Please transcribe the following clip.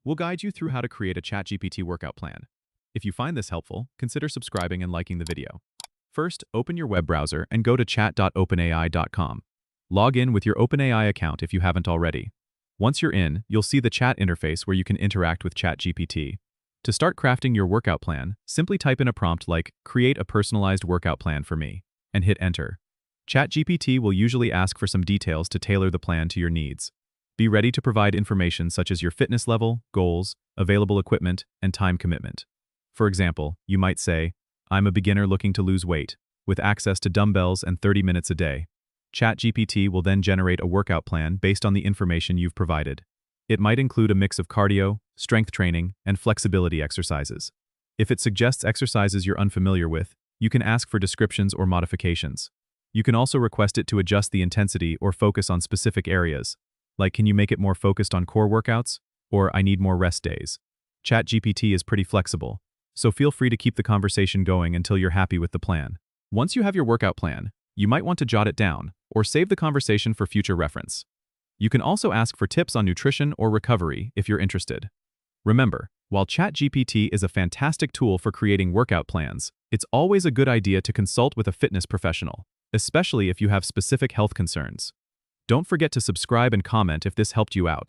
We'll guide you through how to create a ChatGPT workout plan. If you find this helpful, consider subscribing and liking the video. First, open your web browser and go to chat.openai.com. Log in with your OpenAI account if you haven't already. Once you're in, you'll see the chat interface where you can interact with ChatGPT. To start crafting your workout plan, simply type in a prompt like, "Create a personalized workout plan for me," and hit enter. ChatGPT will usually ask for some details to tailor the plan to your needs. Be ready to provide information such as your fitness level, goals, available equipment, and time commitment. For example, you might say, "I'm a beginner looking to lose weight, with access to dumbbells and 30 minutes a day." ChatGPT will then generate a workout plan based on the information you've provided. It might include a mix of cardio, strength training, and flexibility exercises. If it suggests exercises you're unfamiliar with, you can ask for descriptions or modifications. You can also request it to adjust the intensity or focus on specific areas, like, "Can you make it more focused on core workouts?" or "I need more rest days." ChatGPT is pretty flexible, so feel free to keep the conversation going until you're happy with the plan. Once you have your workout plan, you might want to jot it down or save the conversation for future reference. You can also ask for tips on nutrition or recovery if you're interested. Remember, while ChatGPT is a fantastic tool for creating workout plans, it's always a good idea to consult with a fitness professional, especially if you have specific health concerns. Don't forget to subscribe and comment if this helped you out.